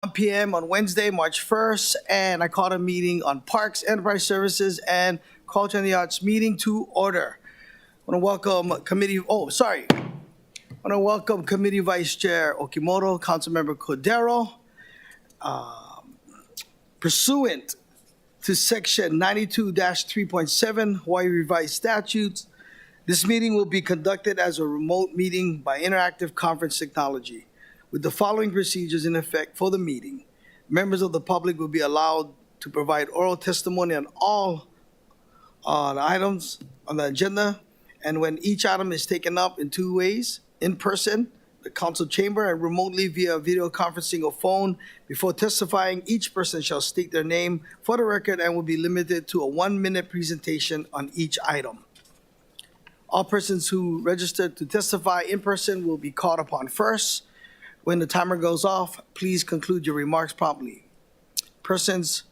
1 p.m. on Wednesday, March 1st, and I called a meeting on Parks, Enterprise Services, and Culture and the Arts meeting to order. I want to welcome Committee Vice Chair Okimoto, Councilmember Cordero. Pursuant to Section 92-3.7 Hawaii Revised Statutes, this meeting will be conducted as a remote meeting by interactive conference technology, with the following procedures in effect for the meeting. Members of the public will be allowed to provide oral testimony on all the items on the agenda, and when each item is taken up in two ways, in person, the council chamber, and remotely via video conferencing or phone. Before testifying, each person shall state their name for the record and will be limited to a 1-minute presentation on each item. All persons who registered to testify in person will be called upon first. When the timer goes off, please conclude your remarks promptly. Persons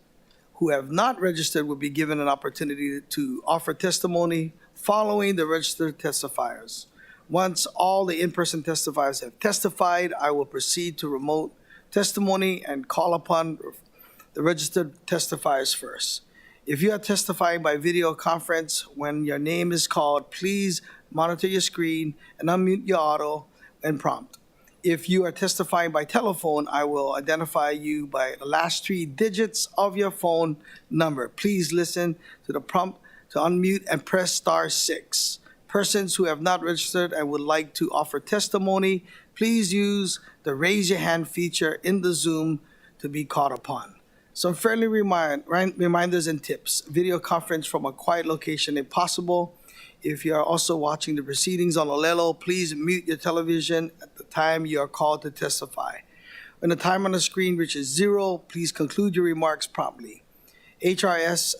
who have not registered will be given an opportunity to offer testimony following the registered testifiers. Once all the in-person testifiers have testified, I will proceed to remote testimony and call upon the registered testifiers first. If you are testifying by video conference, when your name is called, please monitor your screen and unmute your audio and prompt. If you are testifying by telephone, I will identify you by the last 3 digits of your phone number. Please listen to the prompt to unmute and press *6. Persons who have not registered and would like to offer testimony, please use the raise your hand feature in the Zoom to be called upon. Some friendly reminders and tips. Video conference from a quiet location if possible. If you are also watching the proceedings on Olelo, please mute your television at the time you are called to testify. When the time on the screen reaches 0, please conclude your remarks promptly. HRS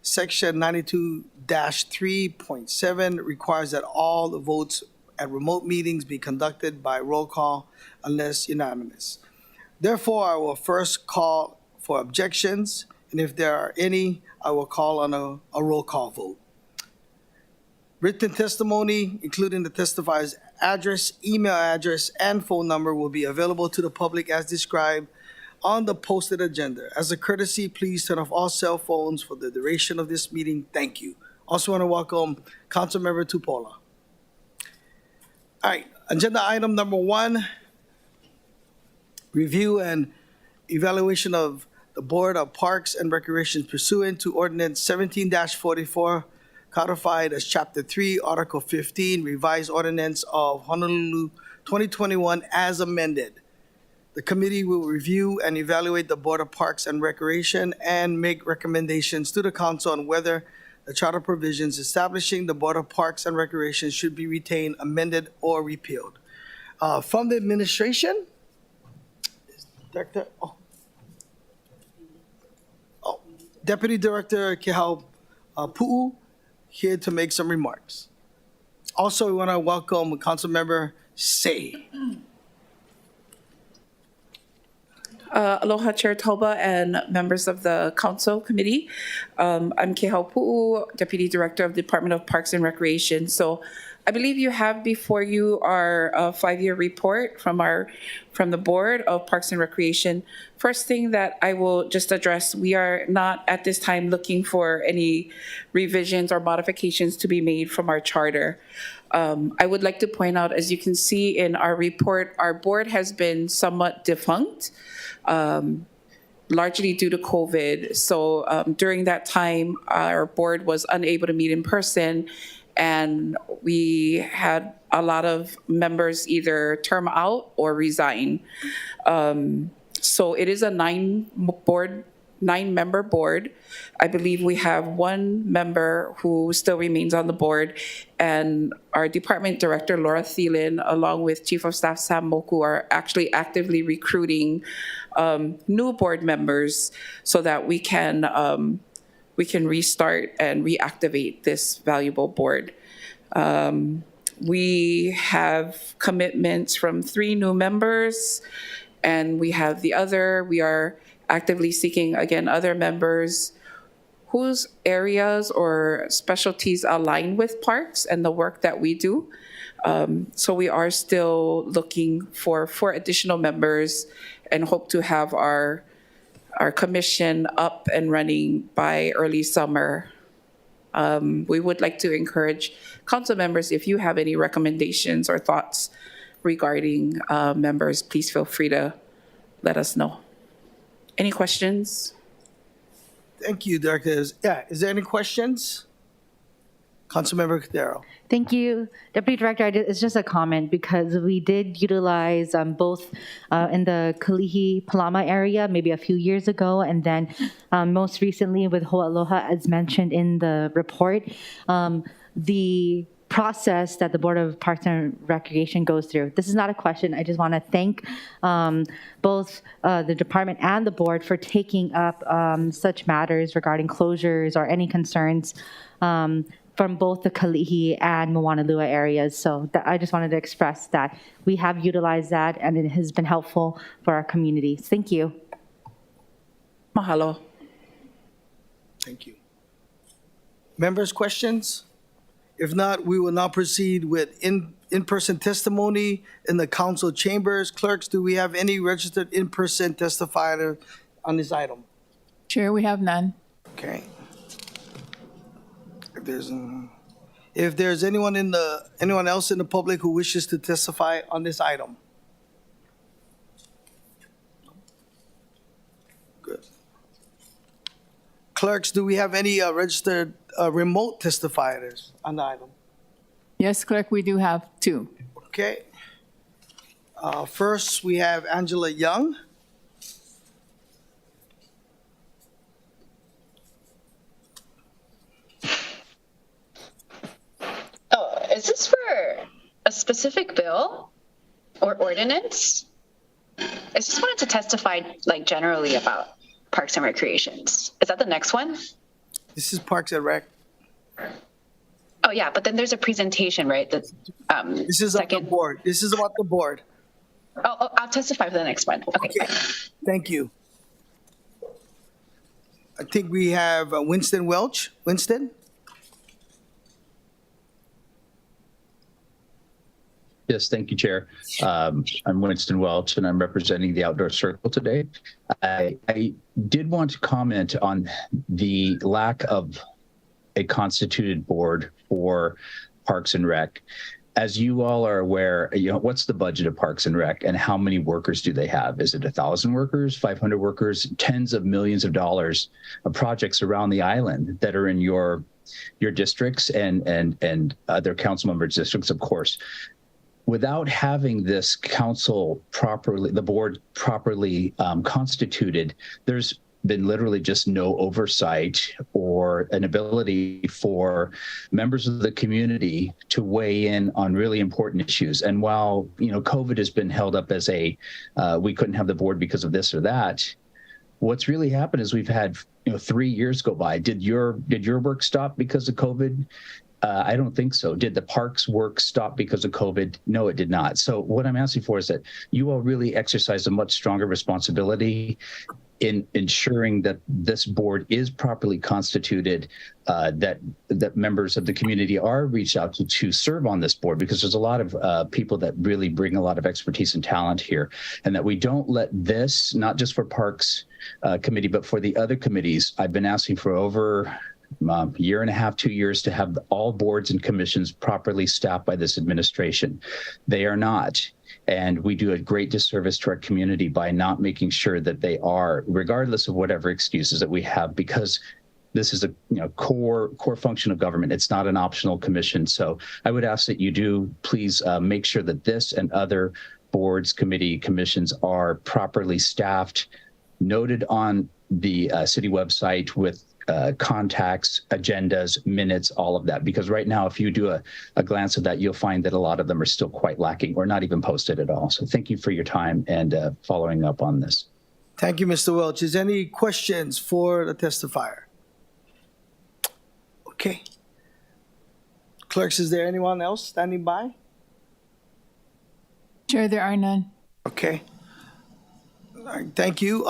Section 92-3.7 requires that all the votes at remote meetings be conducted by roll call unless unanimous. Therefore, I will first call for objections, and if there are any, I will call on a roll call vote. Written testimony, including the testifier's address, email address, and phone number, will be available to the public as described on the posted agenda. As a courtesy, please turn off all cell phones for the duration of this meeting. Thank you. Also want to welcome Councilmember Tupola. All right, agenda item number 1, review and evaluation of the Board of Parks and Recreation pursuant to Ordinance 17-44, codified as Chapter 3, Article 15, Revised Ordinance of Honolulu 2021 as amended. The committee will review and evaluate the Board of Parks and Recreation and make recommendations to the council on whether the charter provisions establishing the Board of Parks and Recreation should be retained, amended, or repealed. From the administration, Deputy Director Kehau Pu'u here to make some remarks. Also, we want to welcome Councilmember Say. Aloha, Chair Toba and members of the Council Committee. I'm Kehau Pu'u, Deputy Director of the Department of Parks and Recreation. So I believe you have before you our 5-year report from the Board of Parks and Recreation. First thing that I will just address, we are not at this time looking for any revisions or modifications to be made from our charter. I would like to point out, as you can see in our report, our board has been somewhat defunct, largely due to COVID. So during that time, our board was unable to meet in person, and we had a lot of members either term out or resign. So it is a 9-member board. I believe we have 1 member who still remains on the board, and our department director, Laura Thielen, along with Chief of Staff Sam Moku, are actually actively recruiting new board members so that we can restart and reactivate this valuable board. We have commitments from 3 new members, and we are actively seeking, again, other members whose areas or specialties align with parks and the work that we do. So we are still looking for 4 additional members, and hope to have our commission up and running by early summer. We would like to encourage council members, if you have any recommendations or thoughts regarding members, please feel free to let us know. Any questions? Thank you, Director. Is there any questions? Councilmember Cordero. Thank you, Deputy Director. It's just a comment because we did utilize both in the Kalihi Palama area maybe a few years ago, and then most recently with Ho'aloha, as mentioned in the report. The process that the Board of Parks and Recreation goes through. This is not a question. I just want to thank both the department and the board for taking up such matters regarding closures or any concerns from both the Kalihi and Moanalua areas. So I just wanted to express that we have utilized that and it has been helpful for our communities. Thank you. Mahalo. Thank you. Members, questions? If not, we will now proceed with in-person testimony in the council chambers. Clerks, do we have any registered in-person testifier on this item? Chair, we have none. Okay. If there's anyone else in the public who wishes to testify on this item? Good. Clerks, do we have any registered remote testifiers on the item? Yes, Clerk, we do have two. Okay. First, we have Angela Young. Oh, is this for a specific bill or ordinance? I just wanted to testify like generally about Parks and Recreations. Is that the next one? This is Parks and Rec. Oh yeah, but then there's a presentation, right? That This is about the board. This is about the board. Oh, I'll testify for the next one. Okay. Okay. Thank you. I think we have Winston Welch. Winston? Yes, thank you, Chair. I'm Winston Welch, and I'm representing the Outdoor Circle today. I did want to comment on the lack of a constituted board for Parks and Rec. As you all are aware, what's the budget of Parks and Rec, and how many workers do they have? Is it 1,000 workers, 500 workers, tens of millions of dollars of projects around the island that are in your districts and other council members' districts, of course. Without having this council properly, the board properly constituted, there's been literally just no oversight or an ability for members of the community to weigh in on really important issues. And while, COVID has been held up as we couldn't have the board because of this or that, what's really happened is we've had 3 years go by. Did your work stop because of COVID? I don't think so. Did the parks work stop because of COVID? No, it did not. So what I'm asking for is that you all really exercise a much stronger responsibility in ensuring that this board is properly constituted, that members of the community are reached out to serve on this board, because there's a lot of people that really bring a lot of expertise and talent here, and that we don't let this, not just for Parks Committee, but for the other committees. I've been asking for over a year and a half, 2 years, to have all boards and commissions properly staffed by this administration. They are not. And we do a great disservice to our community by not making sure that they are, regardless of whatever excuses that we have, because this is a core function of government. It's not an optional commission. So I would ask that you do please make sure that this and other boards, commissions are properly staffed, noted on the city website with contacts, agendas, minutes, all of that. Because right now, if you do a glance of that, you'll find that a lot of them are still quite lacking or not even posted at all. So thank you for your time and following up on this. Thank you, Mr. Welch. Is there any questions for the testifier? Okay. Clerks, is there anyone else standing by? Chair, there are none. Okay. All right, thank you.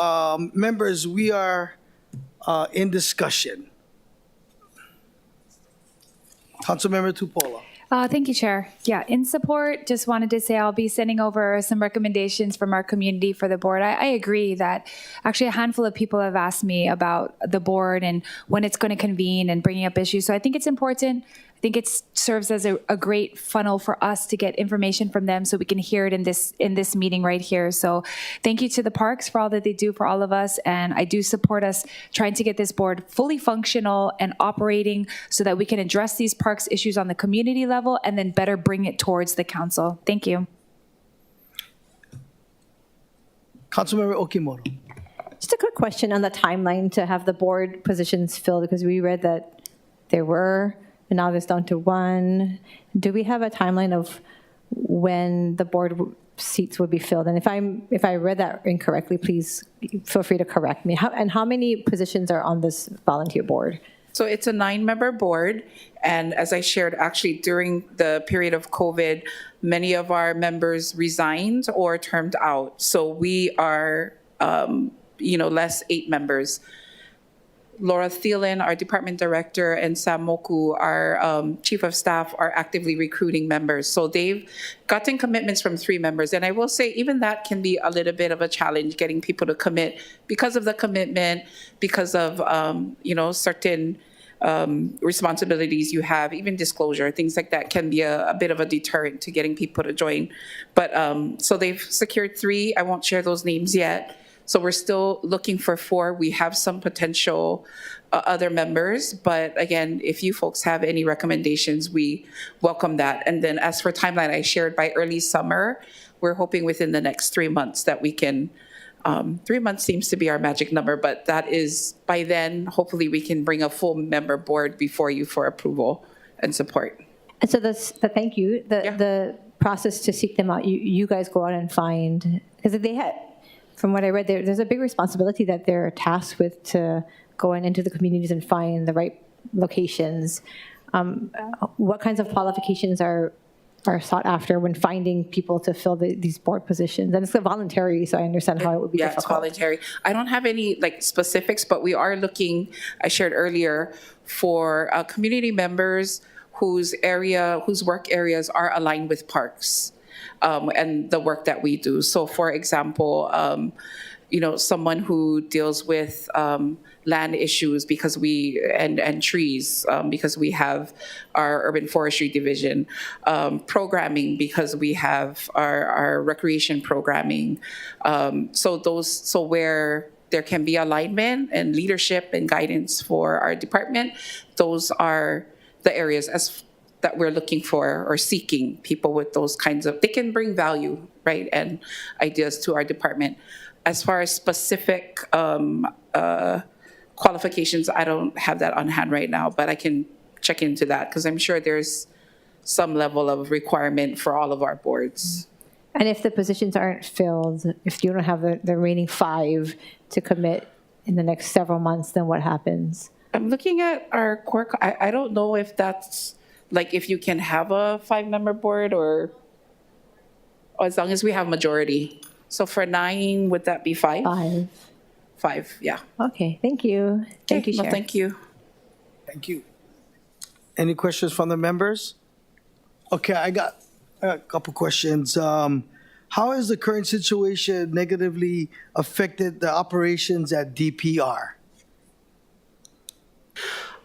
Members, we are in discussion. Councilmember Tupola. Thank you, Chair. Yeah, in support, just wanted to say I'll be sending over some recommendations from our community for the board. I agree that actually a handful of people have asked me about the board and when it's going to convene and bringing up issues. So I think it's important. I think it serves as a great funnel for us to get information from them so we can hear it in this meeting right here. So thank you to the parks for all that they do for all of us. And I do support us trying to get this board fully functional and operating so that we can address these parks issues on the community level and then better bring it towards the council. Thank you. Councilmember Okimoro. Just a quick question on the timeline to have the board positions filled, because we read that there were, and now there's down to one. Do we have a timeline of when the board seats would be filled? And if I read that incorrectly, please feel free to correct me. How many positions are on this volunteer board? So it's a 9-member board. And as I shared, actually during the period of COVID, many of our members resigned or termed out. So we are, less 8 members. Laura Thielen, our department director, and Sam Moku, our chief of staff, are actively recruiting members. So they've gotten commitments from 3 members. And I will say even that can be a little bit of a challenge, getting people to commit because of the commitment, because of, certain responsibilities you have, even disclosure, things like that can be a bit of a deterrent to getting people to join. But so they've secured 3. I won't share those names yet. So we're still looking for 4. We have some potential other members, but again, if you folks have any recommendations, we welcome that. And then as for timeline, I shared by early summer, we're hoping within the next 3 months that we can, 3 months seems to be our magic number, but that is by then, hopefully we can bring a full member board before you for approval and support. And so thank you. The process to seek them out, you guys go out and find, because they had, from what I read, there's a big responsibility that they're tasked with to go into the communities and find the right locations. What kinds of qualifications are sought after when finding people to fill these board positions? And it's voluntary, so I understand how it would be difficult. It's voluntary. I don't have any specifics, but we are looking, I shared earlier, for community members whose work areas are aligned with parks. And the work that we do. So, for example, someone who deals with land issues because and trees because we have our urban forestry division, programming because we have our recreation programming. So where there can be alignment and leadership and guidance for our department, those are the areas that we're looking for or seeking people with those kinds of, they can bring value, right, and ideas to our department. As far as specific qualifications, I don't have that on hand right now, but I can check into that because I'm sure there's some level of requirement for all of our boards. And if the positions aren't filled, if you don't have the remaining 5 to commit in the next several months, then what happens? I'm looking at our core, I don't know if that's, if you can have a 5-member board or as long as we have majority. So for 9, would that be 5? 5. 5, yeah. Okay, thank you. Thank you, Chair. Thank you. Thank you. Any questions from the members? Okay, I got a couple questions. How has the current situation negatively affected the operations at DPR?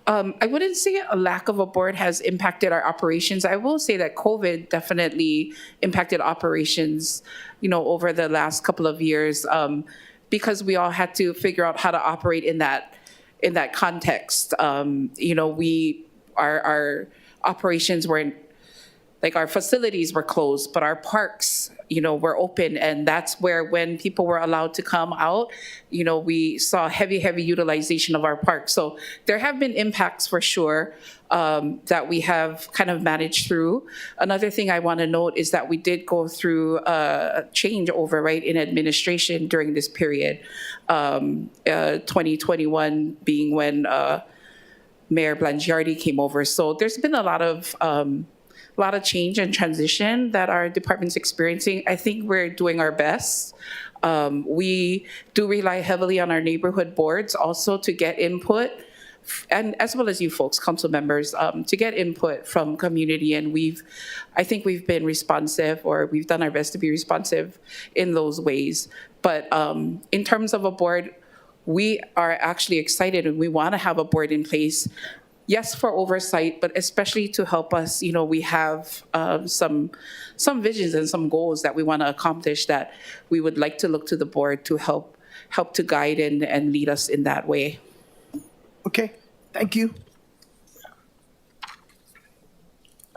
I wouldn't say a lack of a board has impacted our operations. I will say that COVID definitely impacted operations, over the last couple of years, because we all had to figure out how to operate in that context. Our operations were our facilities were closed, but our parks, were open. And that's where when people were allowed to come out, we saw heavy utilization of our parks. So there have been impacts for sure that we have kind of managed through. Another thing I want to note is that we did go through a changeover, right, in administration during this period. 2021 being when Mayor Blangiardi came over. So there's been a lot of change and transition that our department's experiencing. I think we're doing our best. We do rely heavily on our neighborhood boards also to get input and as well as you folks, council members, to get input from community. And I think we've been responsive, or we've done our best to be responsive in those ways. But in terms of a board, we are actually excited and we want to have a board in place. Yes, for oversight, but especially to help us. We have some visions and some goals that we want to accomplish that we would like to look to the board to help to guide and lead us in that way. Okay, thank you.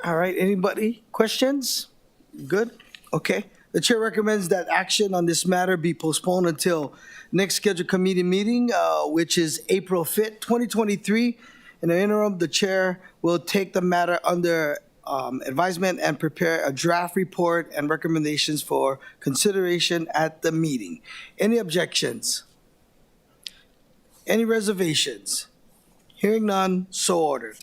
All right, anybody? Questions? Good? Okay. The chair recommends that action on this matter be postponed until next scheduled committee meeting, which is April 5th, 2023. In the interim, the chair will take the matter under advisement and prepare a draft report and recommendations for consideration at the meeting. Any objections? Any reservations? Hearing none, so ordered.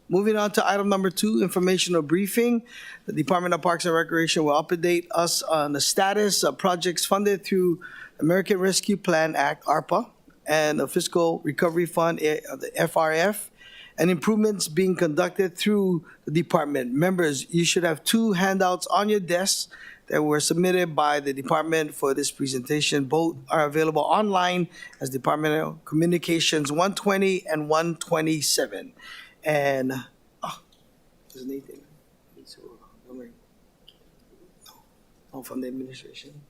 Moving on to item number 2, informational briefing. The Department of Parks and Recreation will update us on the status of projects funded through American Rescue Plan Act, ARPA, and the Fiscal Recovery Fund, the FRF, and improvements being conducted through the department. Members, you should have 2 handouts on your desks that were submitted by the department for this presentation. Both are available online as Department of Communications 120 and 127. And, there's Nathan. Oh, from the administration.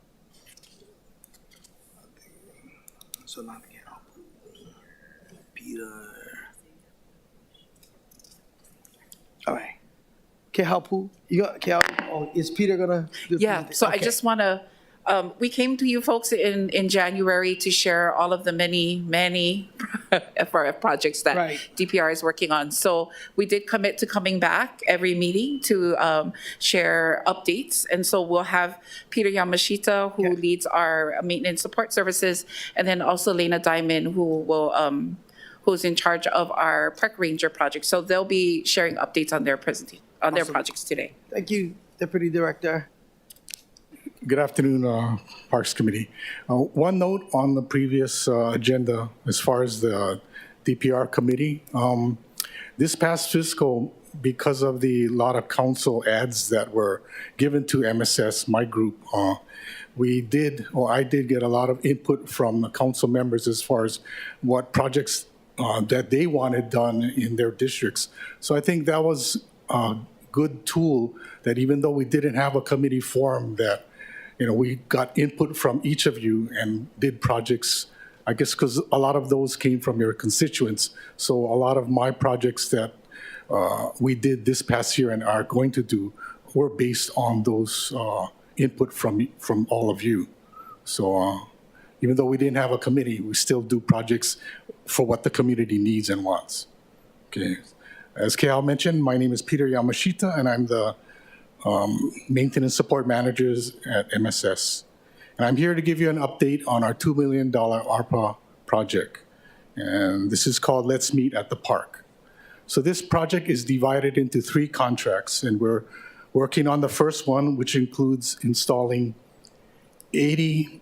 So not again. Peter. All right. Kehapu, you got Kehapu? Oh, is Peter gonna do? Yeah, so I Okay. just want to, we came to you folks in January to share all of the many FRF projects that Right. DPR is working on. So we did commit to coming back every meeting to share updates. And so we'll have Peter Yamashita, who Okay. leads our maintenance support services, and then also Lena Diamond, who's in charge of our park ranger project. So they'll be sharing updates on their their Awesome. projects today. Thank you, Deputy Director. Good afternoon, Parks Committee. One note on the previous agenda as far as the DPR committee. This past fiscal, because of the lot of council ads that were given to MSS, my group, I did get a lot of input from the council members as far as what projects that they wanted done in their districts. So I think that was a good tool that even though we didn't have a committee forum, that we got input from each of you and did projects, I guess, because a lot of those came from your constituents. So a lot of my projects that we did this past year and are going to do were based on those input from all of you. So even though we didn't have a committee, we still do projects for what the community needs and wants. Okay. As Kayal mentioned, my name is Peter Yamashita, and I'm the maintenance support managers at MSS. And I'm here to give you an update on our $2 million ARPA project. And this is called Let's Meet at the Park. So this project is divided into 3 contracts, and we're working on the first one, which includes installing 80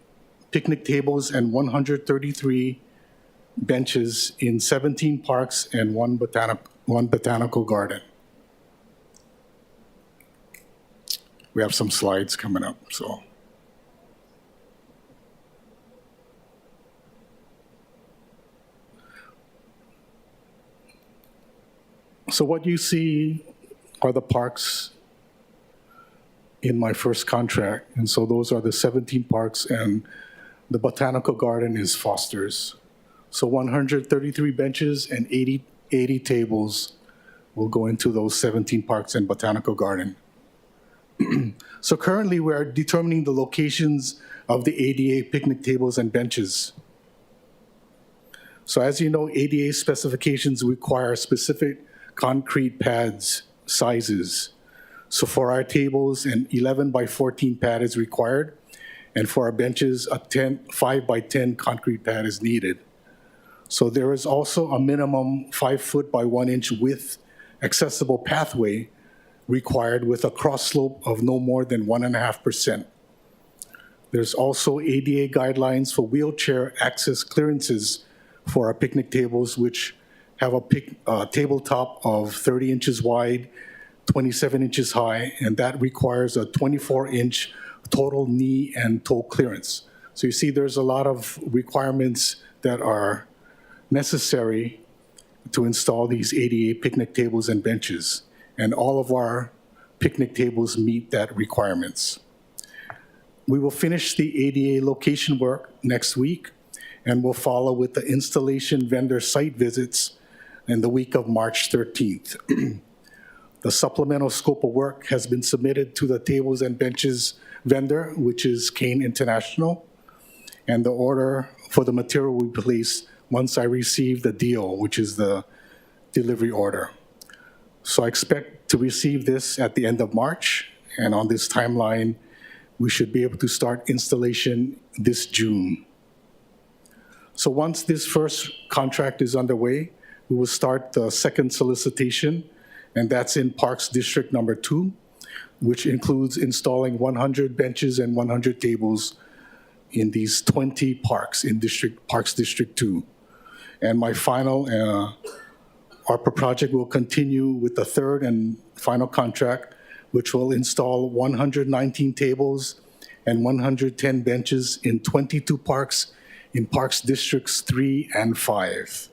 picnic tables and 133 benches in 17 parks and one botanical garden. We have some slides coming up, so. So what you see are the parks in my first contract. And so those are the 17 parks, and the botanical garden is Foster's. So 133 benches and 80 tables will go into those 17 parks and botanical garden. So currently we are determining the locations of the ADA picnic tables and benches. So as you know, ADA specifications require specific concrete pads sizes. So for our tables, an 11 by 14 pad is required, and for our benches, a 5 by 10 concrete pad is needed. So there is also a minimum 5 foot by 1 inch width accessible pathway required with a cross slope of no more than 1.5%. There's also ADA guidelines for wheelchair access clearances for our picnic tables, which have a tabletop of 30 inches wide, 27 inches high, and that requires a 24-inch total knee and toe clearance. So you see there's a lot of requirements that are necessary to install these ADA picnic tables and benches, and all of our picnic tables meet that requirements. We will finish the ADA location work next week, and we'll follow with the installation vendor site visits in the week of March 13th. The supplemental scope of work has been submitted to the tables and benches vendor, which is Kane International, and the order for the material will be placed once I receive the deal, which is the delivery order. So I expect to receive this at the end of March, and on this timeline, we should be able to start installation this June. So once this first contract is underway, we will start the second solicitation, and that's in Parks District Number 2, which includes installing 100 benches and 100 tables in these 20 parks in Parks District 2. And my final ARPA project will continue with the third and final contract, which will install 119 tables and 110 benches in 22 parks in Parks Districts 3 and 5.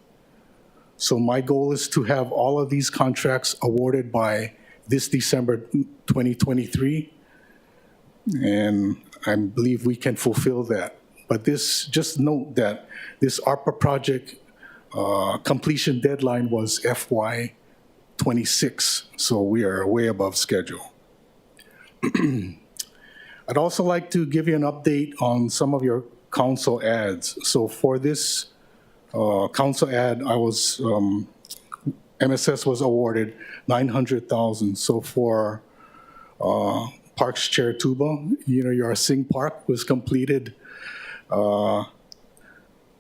So my goal is to have all of these contracts awarded by this December 2023, and I believe we can fulfill that. But just note that this ARPA project completion deadline was FY 26, so we are way above schedule. I'd also like to give you an update on some of your council ads. So for this council ad, MSS was awarded $900,000. So for Parks Chair Tuba, your Sing Park was completed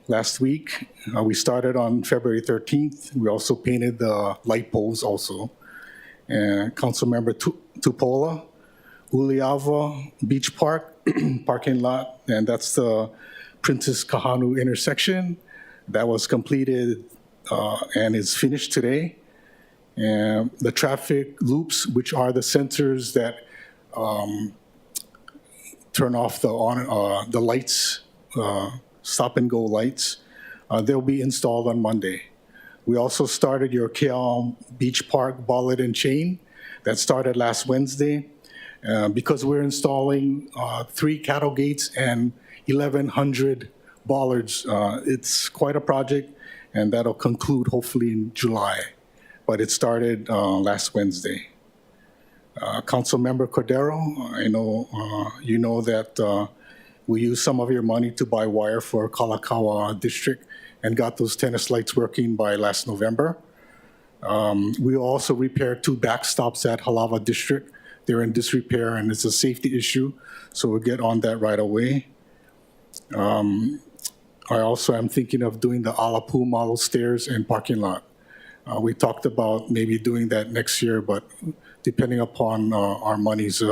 last week. We started on February 13th. We also painted the light poles also. And Councilmember Tupola, Uliava Beach Park parking lot, and that's the Princess Kahanu intersection. That was completed and is finished today. And the traffic loops, which are the sensors that turn off the lights, stop and go lights, they'll be installed on Monday. We also started your KL Beach Park Ball and Chain. That started last Wednesday. Because we're installing 3 cattle gates and 1,100 bollards, it's quite a project, and that'll conclude hopefully in July. But it started last Wednesday. Councilmember Cordero, I know you know that we used some of your money to buy wire for Kalakaua District and got those tennis lights working by last November. We also repaired 2 backstops at Halava District. They're in disrepair and it's a safety issue, so we'll get on that right away. I also am thinking of doing the Alapu model stairs and parking lot. We talked about maybe doing that next year, but depending upon our monies,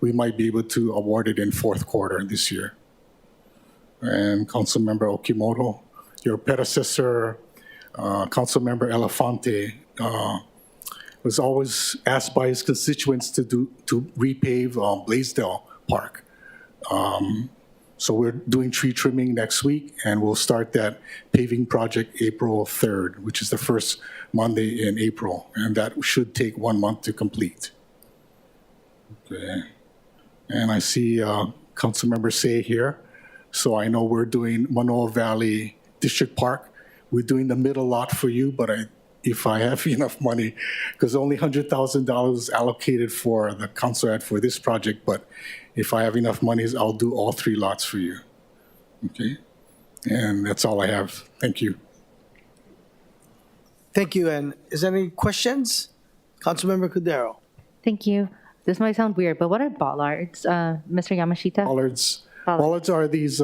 we might be able to award it in fourth quarter this year. And Councilmember Okimoto, your predecessor, Councilmember Elefante, was always asked by his constituents to repave Blaisdell Park. So we're doing tree trimming next week, and we'll start that paving project April 3rd, which is the first Monday in April, and that should take 1 month to complete. Okay. And I see Councilmember Say here. So I know we're doing Manoa Valley District Park. We're doing the middle lot for you, but if I have enough money, because only $100,000 allocated for the council ad for this project, but if I have enough money, I'll do all 3 lots for you. Okay? And that's all I have. Thank you. Thank you. And is there any questions? Councilmember Cordero. Thank you. This might sound weird, but what are bollards, Mr. Yamashita? Bollards are these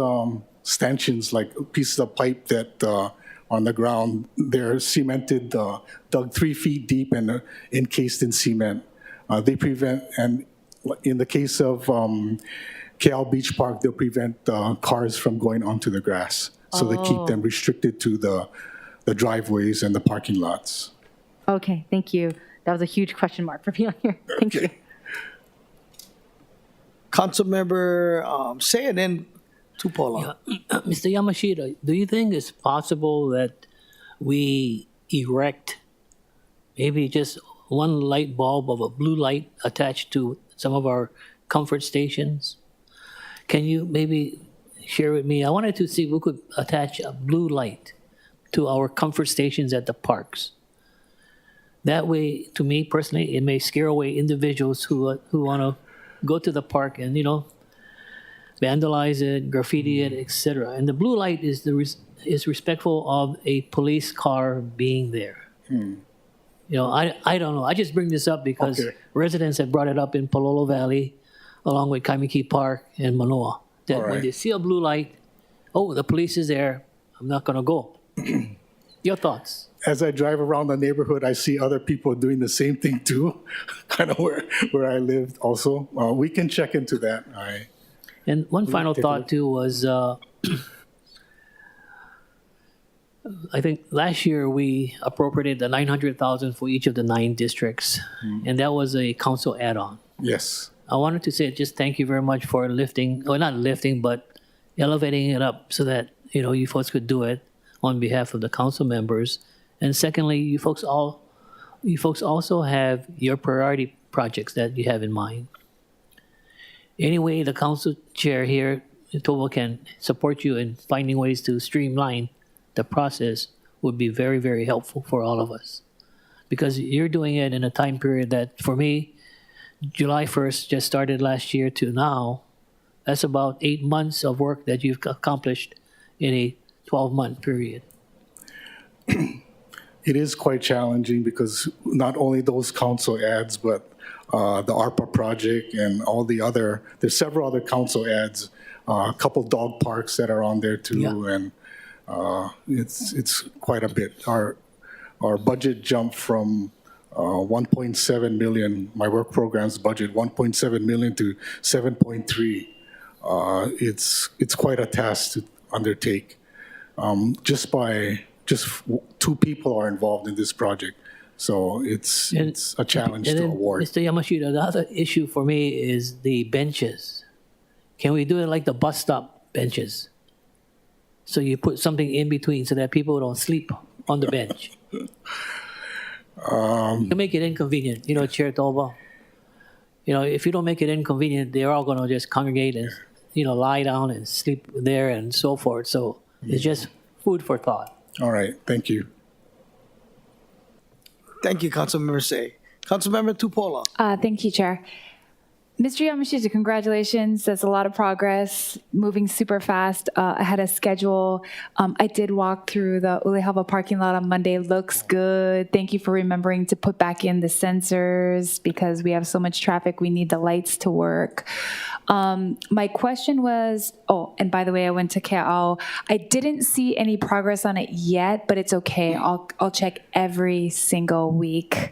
stanchions, like pieces of pipe that on the ground, they're cemented, dug 3 feet deep and encased in cement. They prevent, and in the case of KL Beach Park, they'll prevent cars from going onto the grass. So they keep them restricted to the driveways and the parking lots. Okay, thank you. That was a huge question mark for me on here. Thank you. Councilmember Say, and then Tupola. Mr. Yamashita, do you think it's possible that we erect maybe just one light bulb of a blue light attached to some of our comfort stations? Can you maybe share with me? I wanted to see if we could attach a blue light to our comfort stations at the parks. That way, to me personally, it may scare away individuals who want to go to the park and, vandalize it, graffiti it, etc. And the blue light is is respectful of a police car being there. I don't know. I just bring this up because residents have brought it up in Palolo Valley, along with Kaimiki Park and Manoa. That when they see a blue light, oh, the police is there, I'm not going to go. Your thoughts? As I drive around the neighborhood, I see other people doing the same thing too, kind of where I lived also. We can check into that. And one final thought too was, I think last year we appropriated the 900,000 for each of the 9 districts, and that was a council add-on. Yes. I wanted to say just thank you very much for not lifting, but elevating it up so that, you folks could do it on behalf of the council members. And secondly, you folks also have your priority projects that you have in mind. Anyway, the council chair here, Tovo, can support you in finding ways to streamline the process would be very, very helpful for all of us. Because you're doing it in a time period that, for me, July 1st just started last year to now, that's about 8 months of work that you've accomplished in a 12-month period. It is quite challenging because not only those council ads, but the ARPA project and there's several other council ads, a couple dog parks that are on there too, and it's quite a bit. Our budget jumped from 1.7 million, my work program's budget, 1.7 million to 7.3. It's quite a task to undertake. Just 2 people are involved in this project. So it's a challenge to award. Mr. Yamashita, the other issue for me is the benches. Can we do it like the bus stop benches? So you put something in between so that people don't sleep on the bench. You make it inconvenient, Chair Toba. If you don't make it inconvenient, they're all going to just congregate and, lie down and sleep there and so forth. So it's just food for thought. All right, thank you. Thank you, Councilmember Say. Councilmember Tupola. Thank you, Chair. Mr. Yamashita, congratulations. That's a lot of progress, moving super fast ahead of schedule. I did walk through the Ulehava parking lot on Monday. Looks good. Thank you for remembering to put back in the sensors because we have so much traffic. We need the lights to work. My question was, and by the way, I went to Kea'au. I didn't see any progress on it yet, but it's okay. I'll check every single week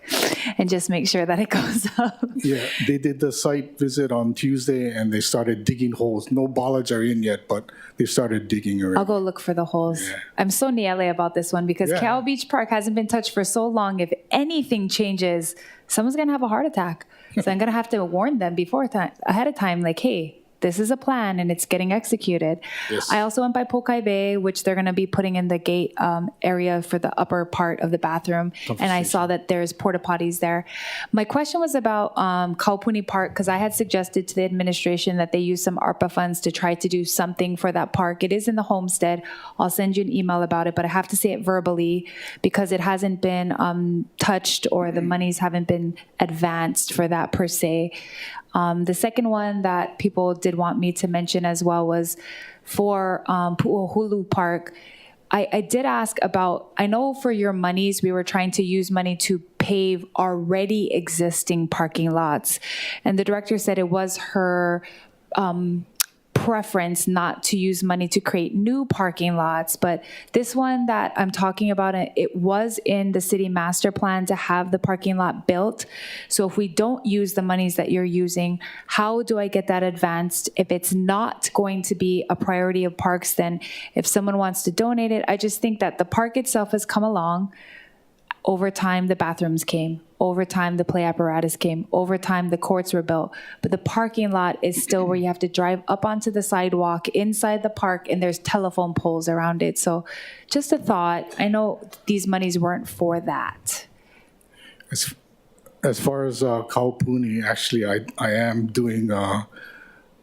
and just make sure that it goes up. Yeah, they did the site visit on Tuesday and they started digging holes. No bollards are in yet, but they started digging already. I'll go look for the holes. Yeah. I'm so niele about this one because Kea'au Beach Park hasn't been touched for so long. If anything changes, someone's going to have a heart attack. So I'm going to have to warn them ahead of time, like, hey, this is a plan and it's getting executed. Yes. I also went by Pokai Bay, which they're going to be putting in the gate area for the upper part of the bathroom. And I saw that there's porta potties there. My question was about Kaupuni Park, because I had suggested to the administration that they use some ARPA funds to try to do something for that park. It is in the homestead. I'll send you an email about it, but I have to say it verbally because it hasn't been touched or the monies haven't been advanced for that per se. The second one that people did want me to mention as well was for Pu'uhulu Park. I did ask about, I know for your monies, we were trying to use money to pave already existing parking lots. And the director said it was her preference not to use money to create new parking lots, but this one that I'm talking about, it was in the city master plan to have the parking lot built. So if we don't use the monies that you're using, how do I get that advanced? If it's not going to be a priority of parks, then if someone wants to donate it, I just think that the park itself has come along. Over time, the bathrooms came. Over time, the play apparatus came. Over time, the courts were built. But the parking lot is still where you have to drive up onto the sidewalk inside the park, and there's telephone poles around it. So just a thought. I know these monies weren't for that. As far as Kaupuni, actually, I am doing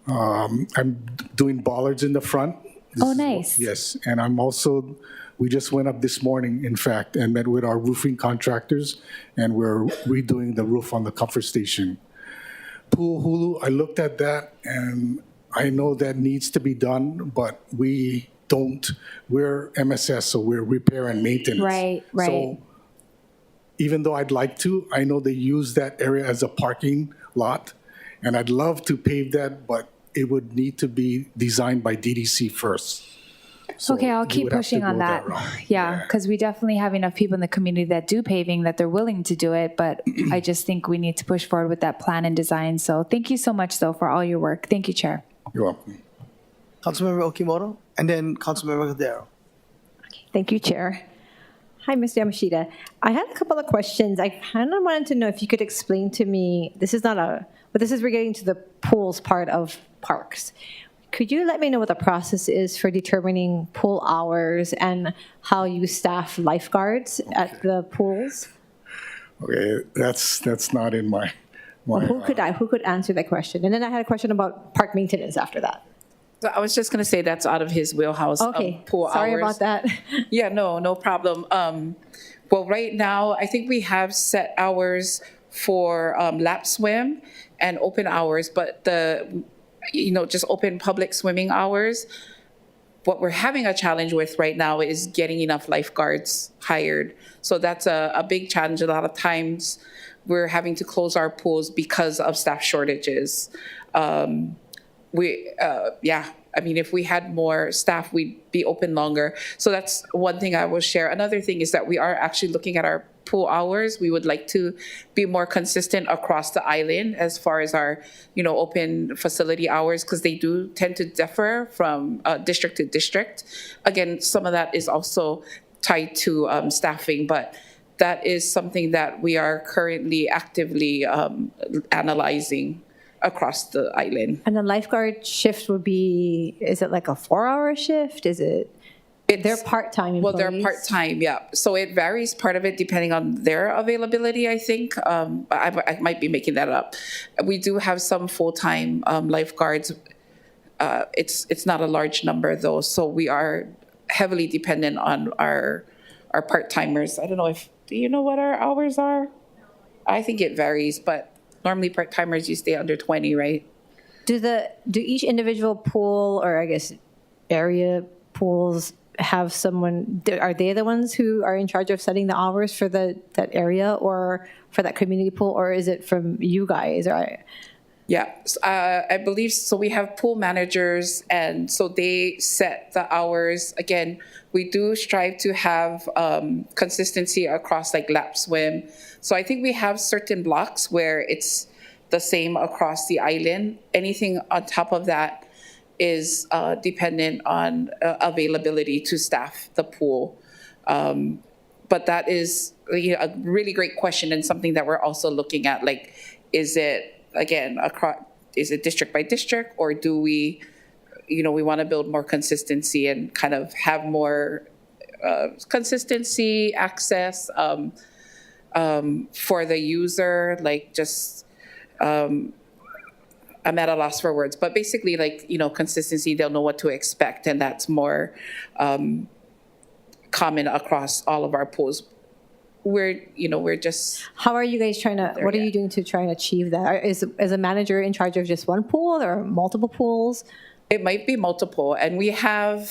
I'm doing bollards in the front. Oh, nice. Yes, and I'm also, we just went up this morning, in fact, and met with our roofing contractors, and we're redoing the roof on the comfort station. Pool Hulu, I looked at that, and I know that needs to be done, but we don't, we're MSS, so we're repair and maintenance. Right. So even though I'd like to, I know they use that area as a parking lot, and I'd love to pave that, but it would need to be designed by DDC first. So Okay, I'll we keep would have pushing to on go that. route. Yeah, because we definitely have enough people in the community that do paving, that they're willing to do it, but I just think we need to push forward with that plan and design. So thank you so much, though, for all your work. Thank you, Chair. You're welcome. Councilmember Okimoto, and then Councilmember Cordero. Thank you, Chair. Hi, Mr. Yamashita. I had a couple of questions. I kind of wanted to know if you could explain to me, this is not a, but this is relating to the pools part of parks. Could you let me know what the process is for determining pool hours and how you staff lifeguards at the pools? Okay, that's not in my. Who could answer that question? And then I had a question about park maintenance after that. So I was just going to say that's out of his wheelhouse. Okay, Pool sorry hours. about that. Yeah, no problem. Well, right now, I think we have set hours for lap swim and open hours, but just open public swimming hours. What we're having a challenge with right now is getting enough lifeguards hired. So that's a big challenge. A lot of times we're having to close our pools because of staff shortages. If we had more staff, we'd be open longer. So that's one thing I will share. Another thing is that we are actually looking at our pool hours. We would like to be more consistent across the island as far as our, open facility hours, because they do tend to differ from district to district. Again, some of that is also tied to staffing, but that is something that we are currently actively analyzing across the island. And the lifeguard shift would be, is it like a 4-hour shift? They're part-time employees? Well, they're part-time, yeah. So it varies, part of it depending on their availability, I think. I might be making that up. We do have some full-time lifeguards. It's not a large number, though, so we are heavily dependent on our part-timers. I don't know do you know what our hours are? I think it varies, but normally part-timers, you stay under 20, right? Do each individual pool, or I guess area pools, have someone, are they the ones who are in charge of setting the hours for that area or for that community pool, or is it from you guys? Yeah, I believe so. We have pool managers, and so they set the hours. Again, we do strive to have consistency across like lap swim. So I think we have certain blocks where it's the same across the island. Anything on top of that is dependent on availability to staff the pool. But that is a really great question, and something that we're also looking at. Like, is it, again, is it district by district, or do we, we want to build more consistency and kind of have more consistency, access for the user, like just, I'm at a loss for words, but basically consistency, they'll know what to expect, and that's more common across all of our pools. We're just... How are you guys what are you doing to try and achieve that? Is a manager in charge of just one pool or multiple pools? It might be multiple, and we have,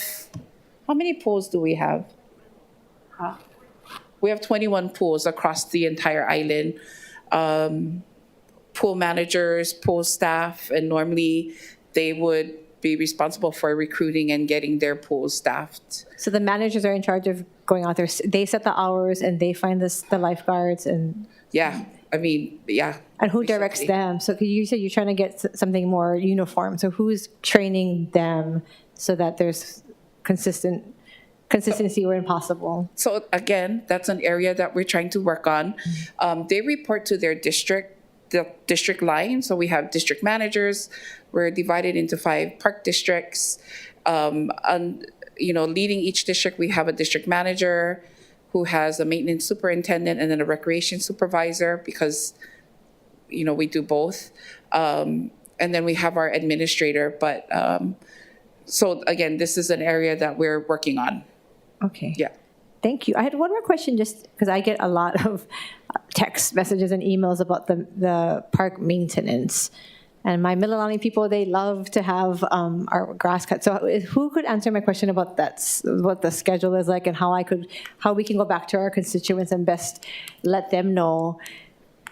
how many pools do we have? We have 21 pools across the entire island. Pool managers, pool staff, and normally they would be responsible for recruiting and getting their pools staffed. So the managers are in charge of going out there. They set the hours and they find the lifeguards and Yeah, I mean, yeah. and who directs basically. them? So you said you're trying to get something more uniform. So who's training them so that there's consistency where possible? So again, that's an area that we're trying to work on. They report to their district, the district line. So we have district managers. We're divided into 5 park districts. And, leading each district, we have a district manager who has a maintenance superintendent and then a recreation supervisor because, we do both. And then we have our administrator. But so again, this is an area that we're working on. Okay. Yeah. Thank you. I had one more question just because I get a lot of text messages and emails about the park maintenance. And my Mililani people, they love to have our grass cut. So who could answer my question about that, what the schedule is like and how we can go back to our constituents and best let them know?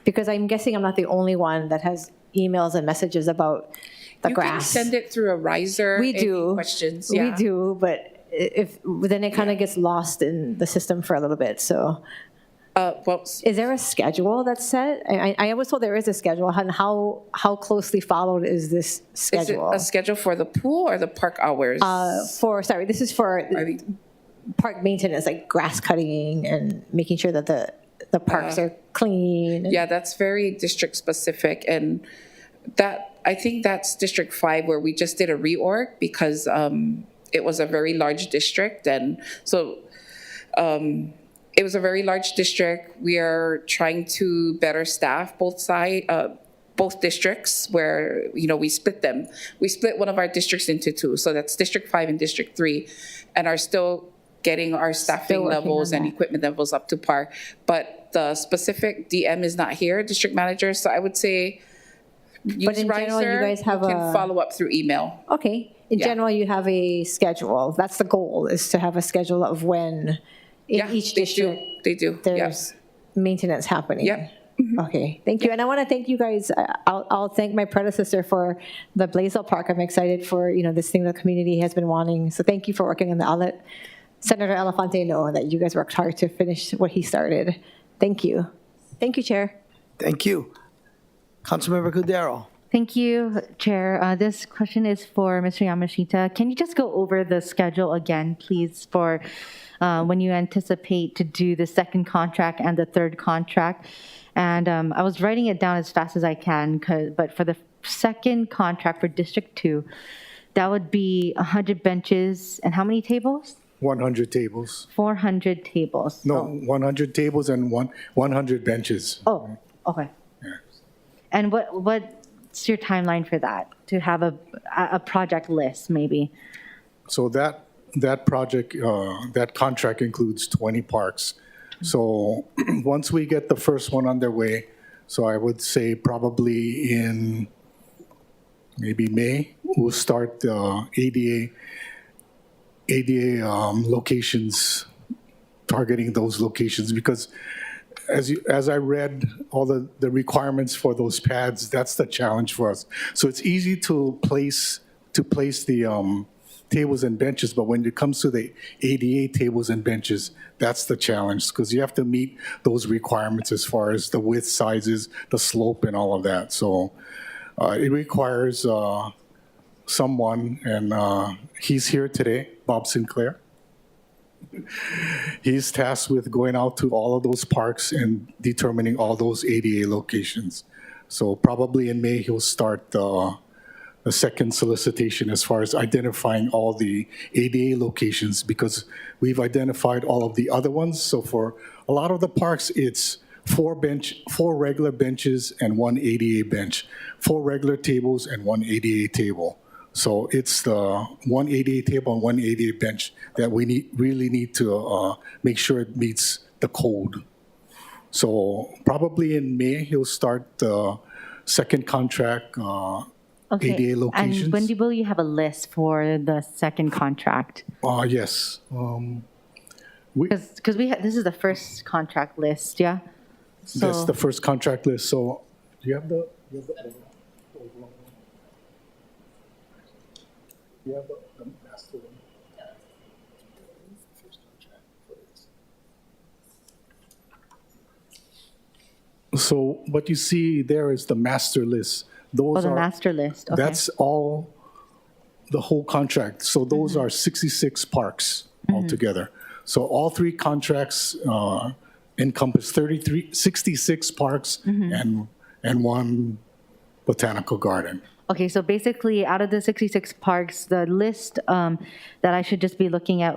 Because I'm guessing I'm not the only one that has emails and messages about the grass. You can send it through a riser. We do. Any questions? We Yeah. do, but then it kind of gets lost in the system for a little bit, so. Well, Is there a schedule that's set? I was told there is a schedule, and how closely followed is this schedule? Is it a schedule for the pool or the park hours? This is for park maintenance, like grass cutting and making sure that the parks are clean. Yeah, that's very district specific, and I think that's District 5 where we just did a reorg because it was a very large district, and so it was a very large district. We are trying to better staff both districts where, we split them. We split one of our districts into 2. So that's District 5 and District 3, and are still getting our staffing levels and equipment levels up to par. But the specific DM is not here, district manager. So I would say use in general, Riser. you guys have can follow up through email. Okay. In general, you have a schedule. That's the goal, is to have a schedule of when in each district They do. there's maintenance happening. Yep. Okay, thank you. And I want to thank you guys. I'll thank my predecessor for the Blaisdell Park. I'm excited for, this thing the community has been wanting. So thank you for working on that. I'll let Senator Elefante know that you guys worked hard to finish what he started. Thank you. Thank you, Chair. Thank you. Councilmember Cudero. Thank you, Chair. This question is for Mr. Yamashita. Can you just go over the schedule again, please, for when you anticipate to do the second contract and the third contract? And I was writing it down as fast as I can, but for the second contract for District 2, that would be 100 benches and how many tables? 100 tables. 400 tables. No, 100 tables and 100 benches. Oh, okay. And what's your timeline for that, to have a project list, maybe? So that project, that contract includes 20 parks. So once we get the first one underway, so I would say probably in maybe May, we'll start ADA locations, targeting those locations, because as I read all the requirements for those pads, that's the challenge for us. So it's easy to place the tables and benches, but when it comes to the ADA tables and benches, that's the challenge, because you have to meet those requirements as far as the width, sizes, the slope, and all of that. So it requires someone, and he's here today, Bob Sinclair. He's tasked with going out to all of those parks and determining all those ADA locations. So probably in May, he'll start the second solicitation as far as identifying all the ADA locations, because we've identified all of the other ones. So for a lot of the parks, it's 4 regular benches and 1 ADA bench, 4 regular tables and 1 ADA table. So it's the 1 ADA table and 1 ADA bench that we really need to make sure it meets the code. So probably in May, he'll start the second contract, ADA locations. And when will you have a list for the second contract? Yes. Because this is the first contract list, yeah? That's the first contract list. So, do you have the You have the master one. So what you see there is the master list. Those Oh, the are master list. Okay. That's all, the whole contract. So those are 66 parks altogether. So all three contracts encompass 66 parks and one botanical garden. Okay, so basically, out of the 66 parks, the list that I should just be looking at,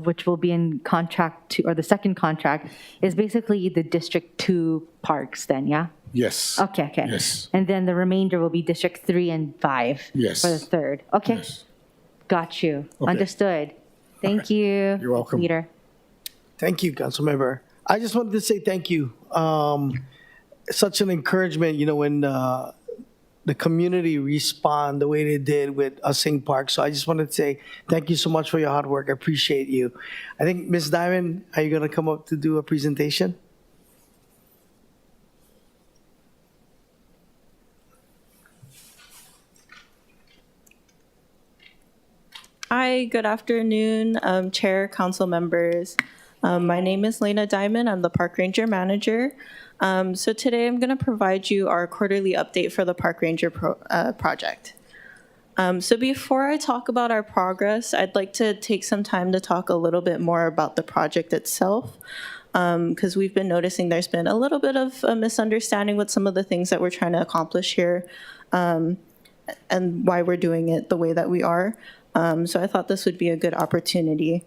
which will be in contract 2, or the second contract, is basically the District 2 parks then, yeah? Yes. Okay. Yes. And then the remainder will be District 3 and 5 Yes. for the third. Okay, Yes. got you. Okay. Understood. Thank you. You're welcome. Peter. Thank you, Councilmember. I just wanted to say thank you. Such an encouragement, when the community respond the way they did with us Sing Park. So I just wanted to say thank you so much for your hard work. I appreciate you. I think, Ms. Diamond, are you going to come up to do a presentation? Hi, good afternoon, Chair, Council members. My name is Lena Diamond. I'm the Park Ranger Manager. So today I'm going to provide you our quarterly update for the Park Ranger project. So before I talk about our progress, I'd like to take some time to talk a little bit more about the project itself, because we've been noticing there's been a little bit of a misunderstanding with some of the things that we're trying to accomplish here, and why we're doing it the way that we are. So I thought this would be a good opportunity.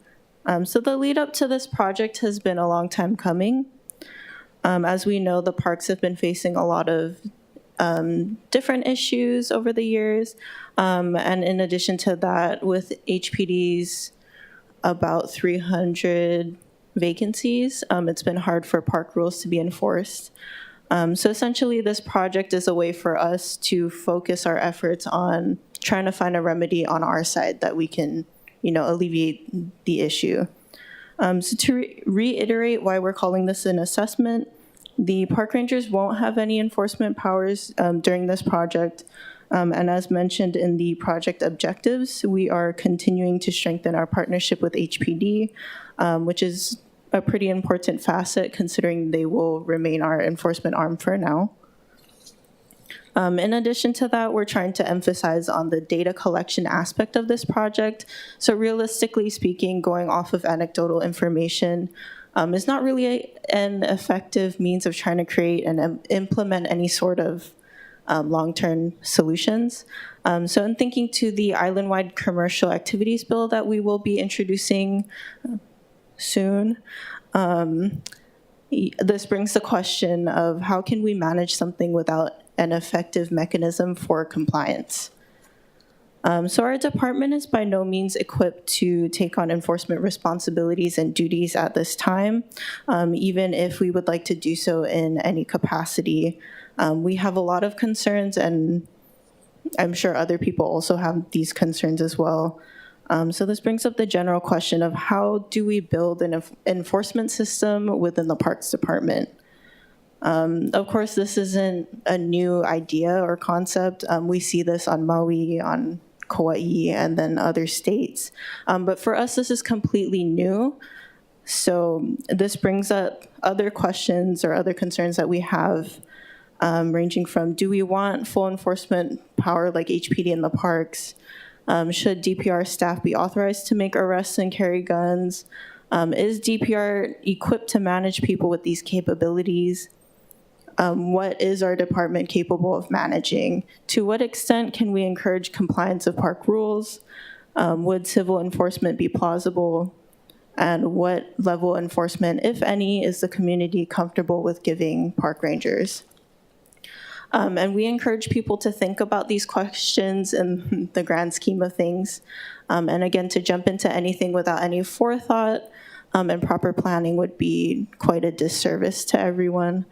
So the lead up to this project has been a long time coming. As we know, the parks have been facing a lot of different issues over the years. And in addition to that, with HPD's about 300 vacancies, it's been hard for park rules to be enforced. So essentially, this project is a way for us to focus our efforts on trying to find a remedy on our side that we can, alleviate the issue. So to reiterate why we're calling this an assessment, the park rangers won't have any enforcement powers during this project. And as mentioned in the project objectives, we are continuing to strengthen our partnership with HPD, which is a pretty important facet considering they will remain our enforcement arm for now. In addition to that, we're trying to emphasize on the data collection aspect of this project. So realistically speaking, going off of anecdotal information is not really an effective means of trying to create and implement any sort of long-term solutions. So in thinking to the island-wide commercial activities bill that we will be introducing soon, this brings the question of how can we manage something without an effective mechanism for compliance. So our department is by no means equipped to take on enforcement responsibilities and duties at this time, even if we would like to do so in any capacity. We have a lot of concerns, and I'm sure other people also have these concerns as well. So this brings up the general question of how do we build an enforcement system within the Parks Department? Of course, this isn't a new idea or concept. We see this on Maui, on Kauai, and then other states. But for us, this is completely new. So this brings up other questions or other concerns that we have, ranging from, do we want full enforcement power like HPD in the parks? Should DPR staff be authorized to make arrests and carry guns? Is DPR equipped to manage people with these capabilities? What is our department capable of managing? To what extent can we encourage compliance of park rules? Would civil enforcement be plausible? And what level of enforcement, if any, is the community comfortable with giving park rangers? And we encourage people to think about these questions in the grand scheme of things. And again, to jump into anything without any forethought and proper planning would be quite a disservice to everyone.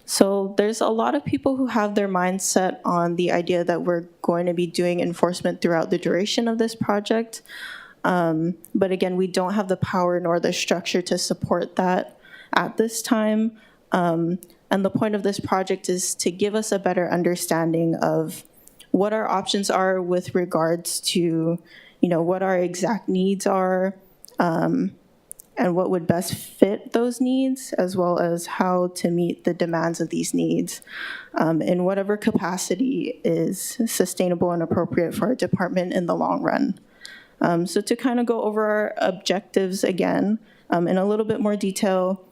So there's a lot of people who have their minds set on the idea that we're going to be doing enforcement throughout the duration of this project. But again, we don't have the power nor the structure to support that at this time. And the point of this project is to give us a better understanding of what our options are with regards to, what our exact needs are, and what would best fit those needs, as well as how to meet the demands of these needs in whatever capacity is sustainable and appropriate for our department in the long run. So to kind of go over our objectives again in a little bit more detail,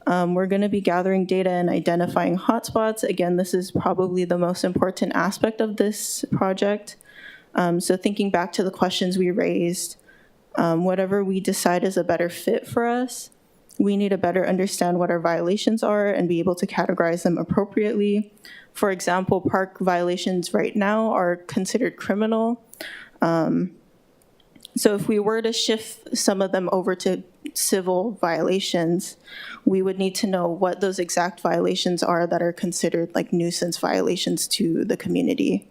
we're going to be gathering data and identifying hotspots. Again, this is probably the most important aspect of this project. So thinking back to the questions we raised, whatever we decide is a better fit for us, we need to better understand what our violations are and be able to categorize them appropriately. For example, park violations right now are considered criminal. So if we were to shift some of them over to civil violations, we would need to know what those exact violations are that are considered like nuisance violations to the community.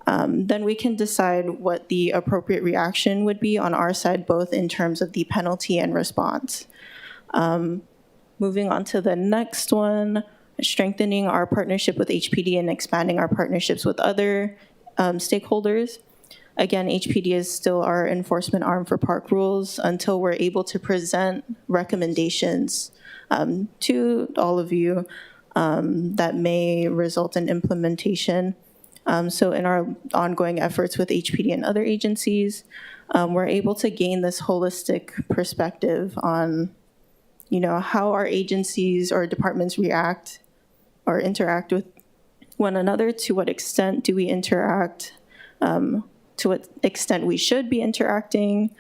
Then we can decide what the appropriate reaction would be on our side, both in terms of the penalty and response. Moving on to the next one, strengthening our partnership with HPD and expanding our partnerships with other stakeholders. Again, HPD is still our enforcement arm for park rules until we're able to present recommendations to all of you that may result in implementation. So in our ongoing efforts with HPD and other agencies, we're able to gain this holistic perspective on, how our agencies or departments react or interact with one another. To what extent do we interact? To what extent we should be interacting,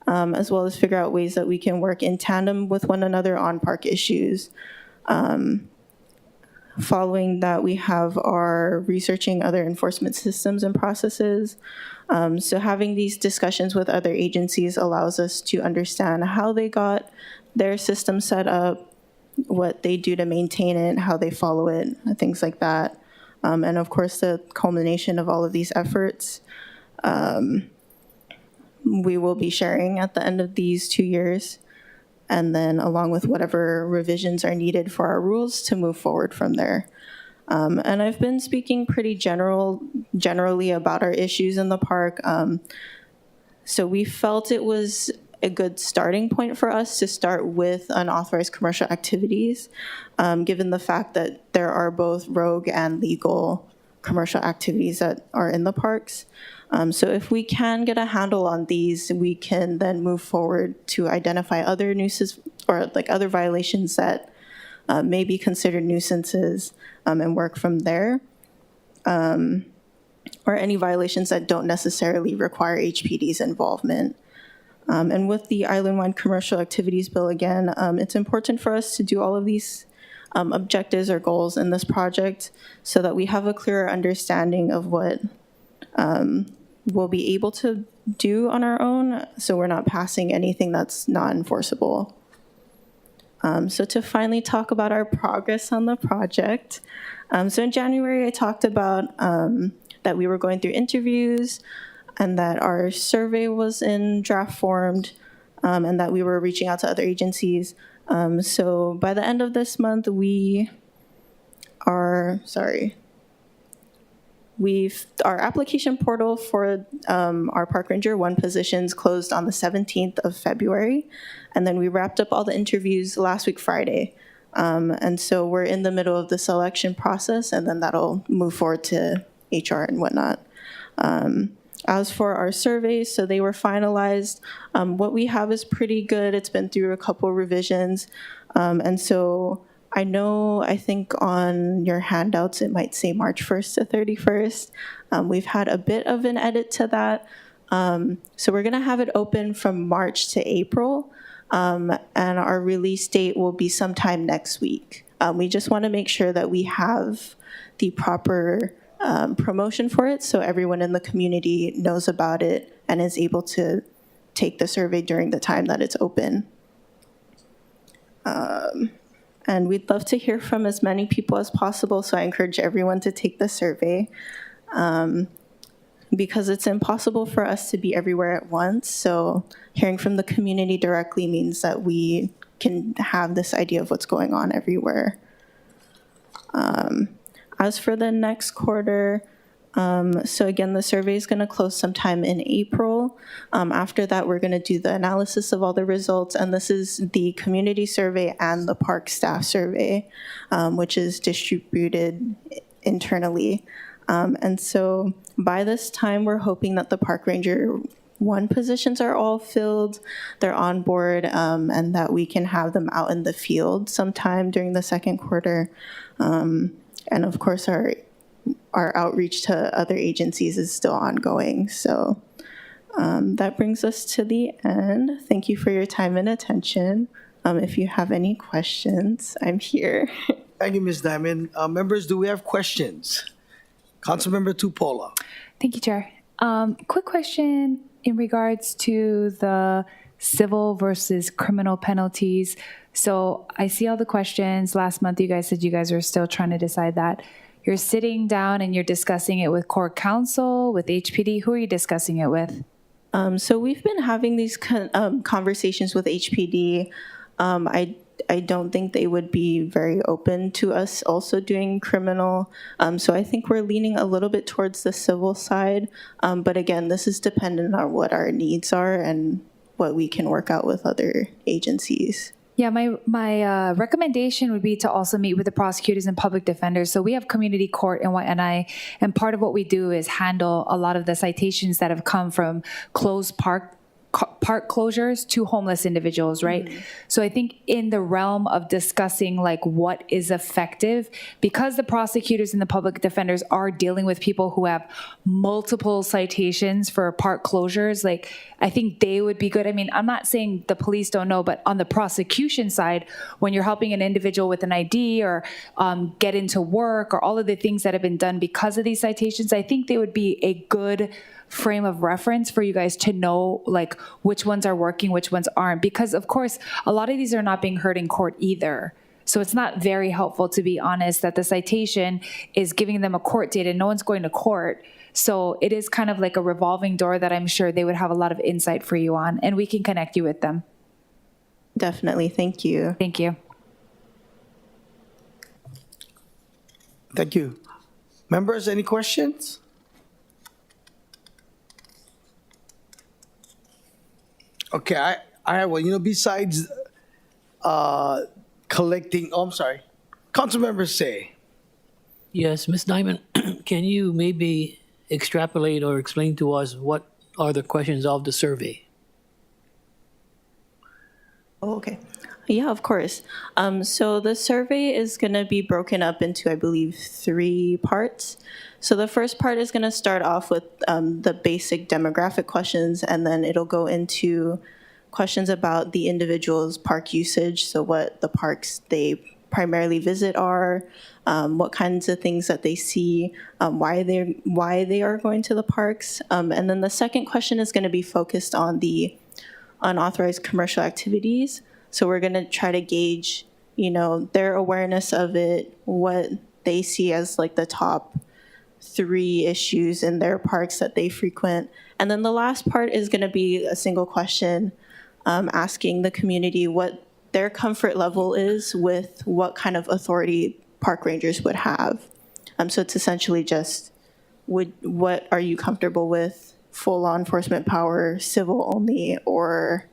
as well as figure out ways that we can work in tandem with one another on park issues. Following that, we have our researching other enforcement systems and processes. So having these discussions with other agencies allows us to understand how they got their system set up, what they do to maintain it, how they follow it, things like that. And of course, the culmination of all of these efforts, we will be sharing at the end of these 2 years, and then along with whatever revisions are needed for our rules to move forward from there. And I've been speaking pretty generally about our issues in the park. So we felt it was a good starting point for us to start with unauthorized commercial activities, given the fact that there are both rogue and legal commercial activities that are in the parks. So if we can get a handle on these, we can then move forward to identify other nuisances or like other violations that may be considered nuisances and work from there. Or any violations that don't necessarily require HPD's involvement. And with the Island-wide Commercial Activities Bill, again, it's important for us to do all of these objectives or goals in this project so that we have a clearer understanding of what we'll be able to do on our own, so we're not passing anything that's not enforceable. So to finally talk about our progress on the project. So in January, I talked about that we were going through interviews and that our survey was in draft formed and that we were reaching out to other agencies. So by the end of this month, our application portal for our Park Ranger 1 positions closed on the 17th of February. And then we wrapped up all the interviews last week, Friday. And so we're in the middle of the selection process, and then that'll move forward to HR and whatnot. As for our surveys, so they were finalized. What we have is pretty good. It's been through a couple revisions. And so I think on your handouts, it might say March 1st to 31st. We've had a bit of an edit to that. So we're gonna have it open from March to April. And our release date will be sometime next week. We just wanna make sure that we have the proper promotion for it so everyone in the community knows about it and is able to take the survey during the time that it's open. And we'd love to hear from as many people as possible, so I encourage everyone to take the survey because it's impossible for us to be everywhere at once. So hearing from the community directly means that we can have this idea of what's going on everywhere. As for the next quarter, So again, the survey is going to close sometime in April. After that, we're going to do the analysis of all the results, and this is the community survey and the park staff survey, which is distributed internally. And so by this time, we're hoping that the park ranger 1 positions are all filled, they're on board, and that we can have them out in the field sometime during the second quarter. And of course, our outreach to other agencies is still ongoing. So that brings us to the end. Thank you for your time and attention. If you have any questions, I'm here. Thank you, Ms. Diamond. Members, do we have questions? Councilmember Tupola. Thank you, Chair. Quick question in regards to the civil versus criminal penalties. So I see all the questions. Last month, you guys said you guys are still trying to decide that. You're sitting down and you're discussing it with court counsel, with HPD. Who are you discussing it with? So we've been having these conversations with HPD. I don't think they would be very open to us also doing criminal. So I think we're leaning a little bit towards the civil side. But again, this is dependent on what our needs are and what we can work out with other agencies. Yeah, my recommendation would be to also meet with the prosecutors and public defenders. So we have community court in Waianae, and part of what we do is handle a lot of the citations that have come from closed park closures to homeless individuals, right? Mm-hmm. So I think in the realm of discussing like what is effective, because the prosecutors and the public defenders are dealing with people who have multiple citations for park closures, like I think they would be good. I mean, I'm not saying the police don't know, but on the prosecution side, when you're helping an individual with an ID or get into work or all of the things that have been done because of these citations, I think they would be a good frame of reference for you guys to know like which ones are working, which ones aren't, because of course a lot of these are not being heard in court either. So it's not very helpful, to be honest, that the citation is giving them a court date and no one's going to court. So it is kind of like a revolving door that I'm sure they would have a lot of insight for you on, and we can connect you with them. Definitely. Thank you. Thank you. Thank you. Members, any questions? Okay, I have one. You know, besides collecting, I'm sorry. Councilmember Say. Yes, Ms. Diamond, can you maybe extrapolate or explain to us what are the questions of the survey? Oh, okay. Yeah, of course. So the survey is going to be broken up into, I believe, 3 parts. So the first part is going to start off with the basic demographic questions, and then it'll go into questions about the individual's park usage, so what the parks they primarily visit are, what kinds of things that they see, why they are going to the parks. And then the second question is going to be focused on the unauthorized commercial activities. So we're going to try to gauge, you know, their awareness of it, what they see as like the top 3 issues in their parks that they frequent. And then the last part is going to be a single question asking the community what their comfort level is with what kind of authority park rangers would have. So it's essentially just, what are you comfortable with? Full law enforcement power, civil only, or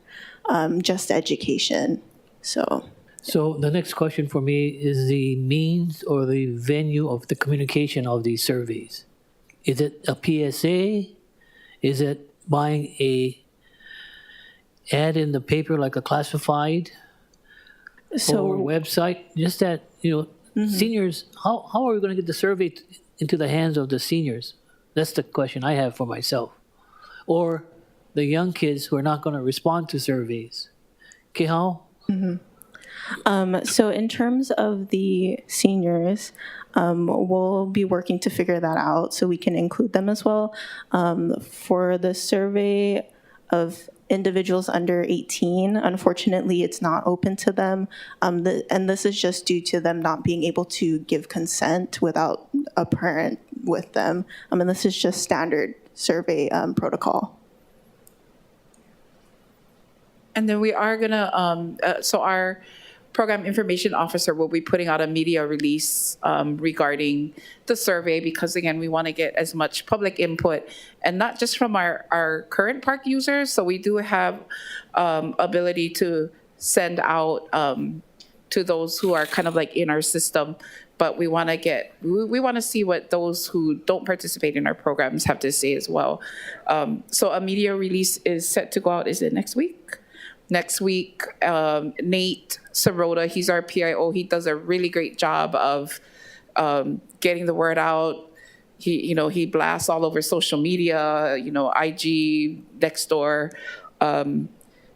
just education? So the next question for me is the means or the venue of the communication of these surveys. Is it a PSA? Is it buying a ad in the paper like a classified or website? Just that, you know, seniors, how are we going to get the survey into the hands of the seniors? That's the question I have for myself. Or the young kids who are not going to respond to surveys. Okay, how? So in terms of the seniors, we'll be working to figure that out so we can include them as well. For the survey of individuals under 18, unfortunately, it's not open to them. And this is just due to them not being able to give consent without a parent with them. And this is just standard survey protocol. And then we are gonna, so program information officer will be putting out a media release regarding the survey, because again, we want to get as much public input, and not just from our current park users. So we do have ability to send out to those who are kind of like in our system, but we want to see what those who don't participate in our programs have to say as well. So a media release is set to go out, is it next week? Next week, Nate Sirota, he's our PIO. He does a really great job of getting the word out. He blasts all over social media, IG, Nextdoor.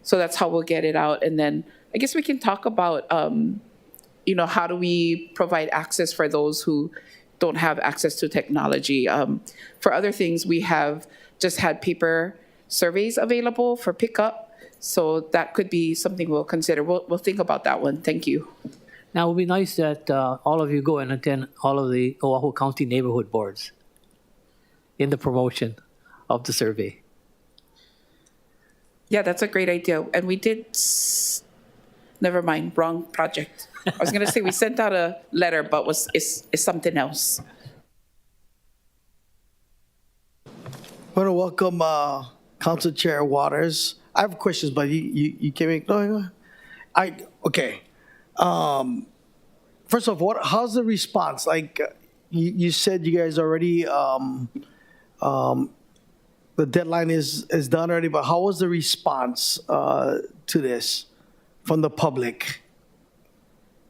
So that's how we'll get it out. And then I guess we can talk about, how do we provide access for those who don't have access to technology. For other things, we have just had paper surveys available for pickup. So that could be something we'll consider. We'll think about that one. Thank you. Now, it would be nice that all of you go and attend all of the Oahu County neighborhood boards in the promotion of the survey. Yeah, that's a great idea. And we did, never mind, wrong project. I was going to say we sent out a letter, but it's something else. I want to welcome Council Chair Waters. I have questions, but you can make no. Okay. First off, how's the response? Like you said, you guys already the deadline is done already. But how was the response to this from the public?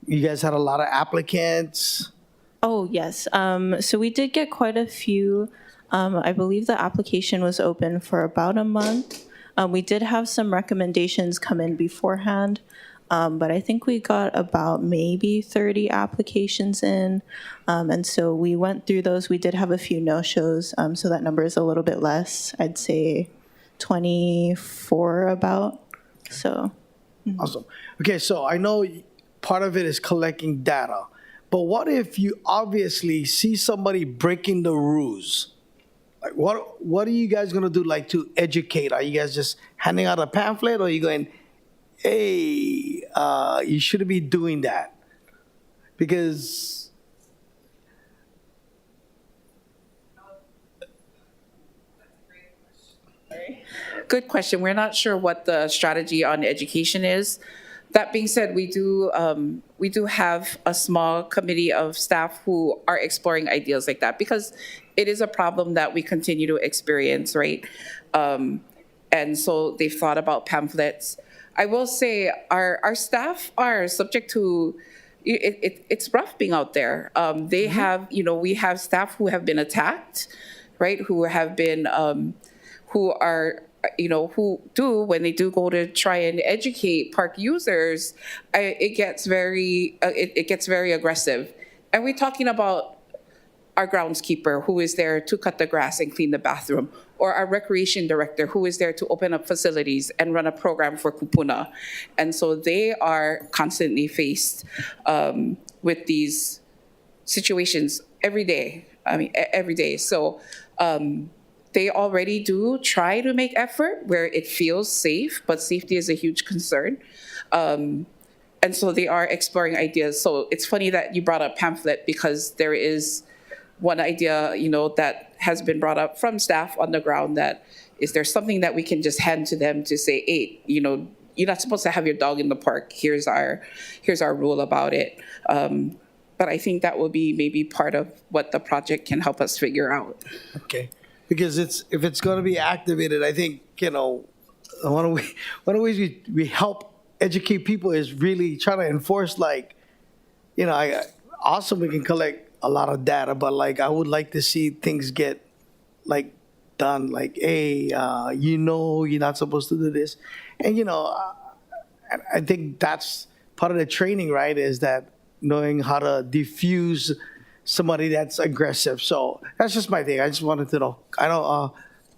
You guys had a lot of applicants. Oh, yes. So we did get quite a few. I believe the application was open for about a month. We did have some recommendations come in beforehand, but I think we got about maybe 30 applications in. And so we went through those. We did have a few no-shows, so that number is a little bit less. I'd say 24 about. So. Awesome. Okay, so I know part of it is collecting data, but what if you obviously see somebody breaking the rules? Like what are you guys gonna do, like, to educate? Are you guys just handing out a pamphlet, or are you going, hey, you shouldn't be doing that? Because Good question. We're not sure what the strategy on education is. That being said, we do have a small committee of staff who are exploring ideas like that, because it is a problem that we continue to experience, right? And so they've thought about pamphlets. I will say our staff are subject to, it's rough being out there. They have, we have staff who have been attacked, right? Who have been, who are, who do, when they do go to try and educate park users, it gets very aggressive. And we're talking about our groundskeeper who is there to cut the grass and clean the bathroom, or our recreation director who is there to open up facilities and run a program for kupuna. And so they are constantly faced with these situations every day. Every day. So they already do try to make effort where it feels safe, but safety is a huge concern. And so they are exploring ideas. So it's funny that you brought up pamphlet, because there is one idea, that has been brought up from staff on the ground, that is there something that we can just hand to them to say, hey, you're not supposed to have your dog in the park. Here's our rule about it. But I think that will be maybe part of what the project can help us figure out. okay, because if it's going to be activated, I think one of the ways we help educate people is really trying to enforce, like, awesome, we can collect a lot of data, but like I would like to see things get like done, like, hey, you're not supposed to do this. And I think that's part of the training, right? Is that knowing how to diffuse somebody that's aggressive. So that's just my thing. I just wanted to know. I know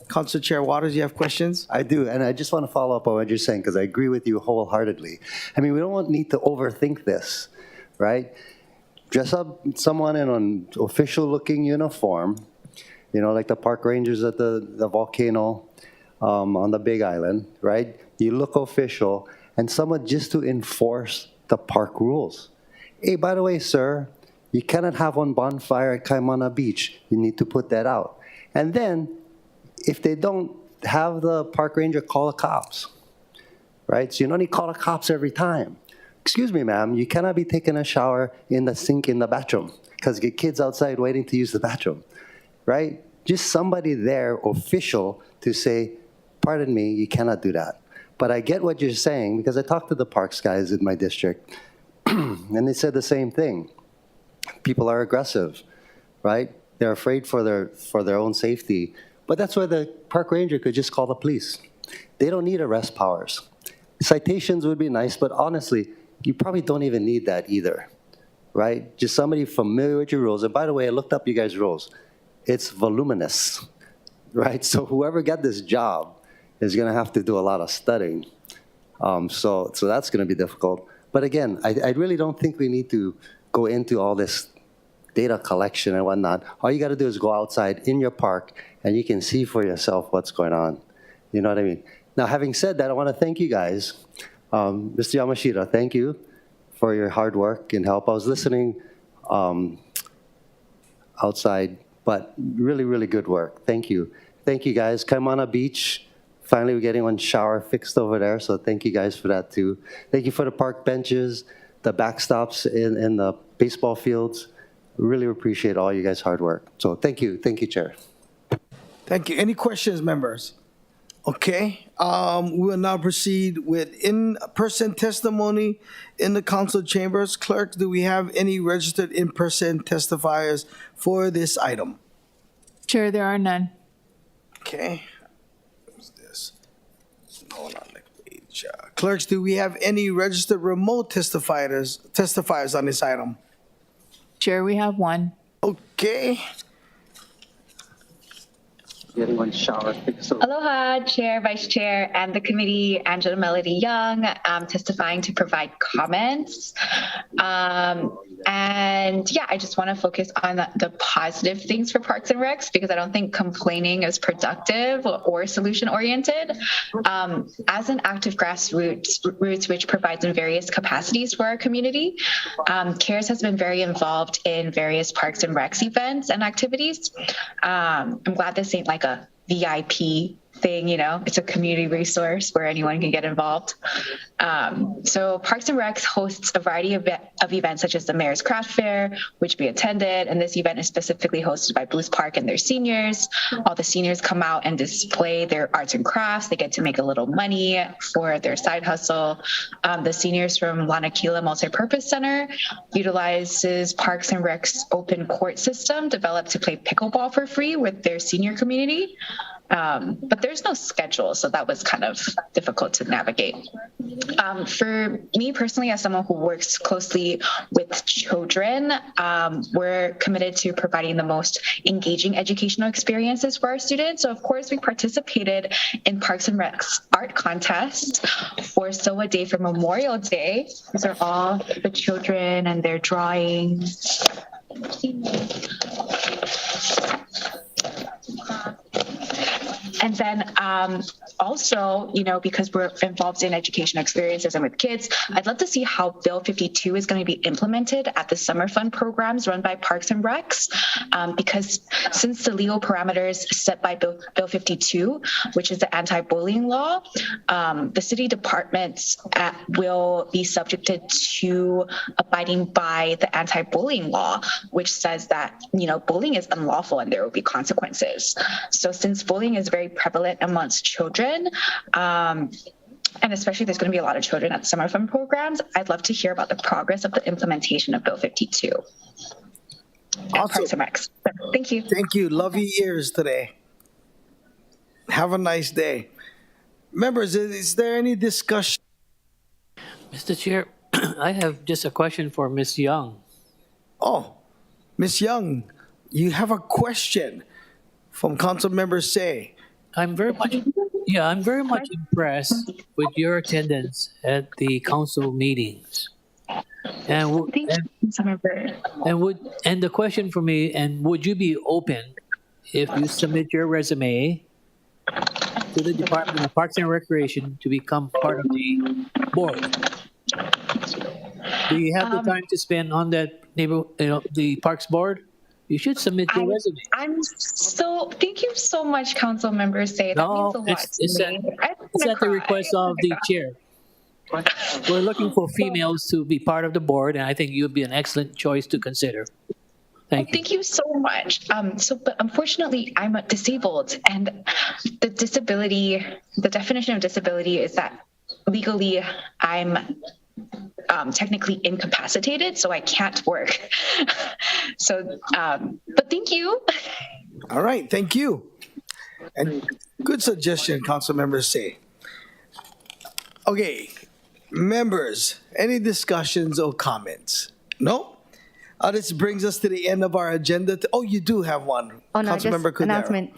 Council Chair Waters, you have questions? I do, and I just want to follow up on what you're saying, because I agree with you wholeheartedly. I mean, we don't need to overthink this, right? Dress up someone in an official-looking uniform, like the park rangers at the volcano on the Big Island, right? You look official, and someone just to enforce the park rules. Hey, by the way, sir, you cannot have one bonfire at Kaimana Beach. You need to put that out. And then, if they don't, have the park ranger call the cops, right? So you don't need to call the cops every time. Excuse me, ma'am, you cannot be taking a shower in the sink in the bathroom because you get kids outside waiting to use the bathroom, right? Just somebody there, official, to say, pardon me, you cannot do that. But I get what you're saying because I talked to the parks guys in my district and they said the same thing. People are aggressive, right? They're afraid for their own safety. But that's why the park ranger could just call the police. They don't need arrest powers. Citations would be nice, but honestly, you probably don't even need that either, right? Just somebody familiar with your rules. And by the way, I looked up you guys' rules. It's voluminous, right? So whoever got this job is going to have to do a lot of studying. So that's going to be difficult. But again, I really don't think we need to go into all this data collection and whatnot. All you got to do is go outside in your park and you can see for yourself what's going on. You know what I mean? Now, having said that, I want to thank you guys. Mr. Yamashita, thank you for your hard work and help. I was listening outside, but really, really good work. Thank you. Thank you, guys. Kaimana Beach, finally we're getting one shower fixed over there, so thank you guys for that too. Thank you for the park benches, the backstops in the baseball fields. Really appreciate all you guys' hard work. So thank you, Chair. Thank you. Any questions, members? Okay, we will now proceed with in-person testimony in the council chambers. Clerk, do we have any registered in-person testifiers for this item? Chair, there are none. Okay. What's this? Hold on, next page. Clerks, do we have any registered remote testifiers on this item? Chair, we have one. Okay. Getting one shower fixed over. Aloha, Chair, Vice Chair, and the committee. Angela Melody Young, testifying to provide comments. And yeah, I just want to focus on the positive things for Parks and Recs because I don't think complaining is productive or solution oriented. As an active grassroots which provides in various capacities for our community, CARES has been very involved in various Parks and Recs events and activities. I'm glad this ain't like a VIP thing, it's a community resource where anyone can get involved. So Parks and Recs hosts a variety of events such as the Mayor's Craft Fair, which we attended, and this event is specifically hosted by Booth Park and their seniors. All the seniors come out and display their arts and crafts. They get to make a little money for their side hustle. The seniors from Lanakila Multipurpose Center utilizes Parks and Rec's open court system developed to play pickleball for free with their senior community. But there's no schedule, so that was kind of difficult to navigate. For me personally, as someone who works closely with children, we're committed to providing the most engaging educational experiences for our students. So of course, we participated in Parks and Rec's art contest for So a Day for Memorial Day. These are all the children and their drawings. And then also, because we're involved in education experiences and with kids, I'd love to see how Bill 52 is going to be implemented at the summer fun programs run by Parks and Recs. Because since the legal parameters set by Bill 52, which is the anti-bullying law, the city departments will be subjected to abiding by the anti-bullying law, which says that, bullying is unlawful and there will be consequences. So since bullying is very prevalent amongst children, and especially there's going to be a lot of children at summer fun programs, I'd love to hear about the progress of the implementation of Bill 52. Awesome. Thank you. Thank you. Love your ears today. Have a nice day. Members, is there any discussion? Mr. Chair, I have just a question for Ms. Young. Oh, Ms. Young, you have a question from Council Member Say. I'm very much impressed with your attendance at the council meetings. And the question for me, and would you be open if you submit your resume to the Department of Parks and Recreation to become part of the board? Do you have the time to spend on that the Parks Board? You should submit your resume. Thank you so much, council members. That means a lot to me. It's at the request of the chair. We're looking for females to be part of the board, and I think you'd be an excellent choice to consider. Thank you. Thank you so much. But unfortunately, I'm disabled, and the definition of disability is that legally I'm technically incapacitated, so I can't work. But thank you. All right, thank you. And good suggestion, council members say. Okay, members, any discussions or comments? No? This brings us to the end of our agenda. You do have one. Oh, no, just Councilmember Cudero. announcement.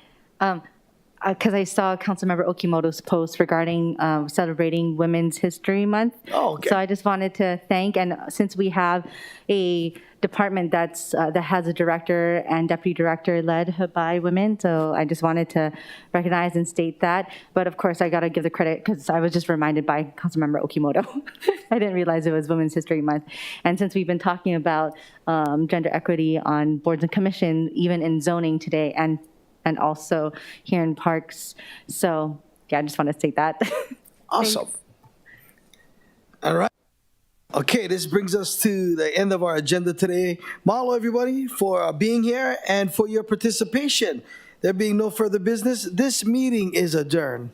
Because I saw Councilmember Okimoto's post regarding celebrating Women's History Month. Oh, okay. So I just wanted to thank, and since we have a department that has a director and deputy director led by women, so I just wanted to recognize and state that. But of course, I got to give the credit because I was just reminded by Councilmember Okimoto. I didn't realize it was Women's History Month. And since we've been talking about gender equity on boards and commissions, even in zoning today, and also here in parks. So yeah, I just want to state that. Awesome. All right. Okay, this brings us to the end of our agenda today. Mahalo, everybody, for being here and for your participation. There being no further business, this meeting is adjourned.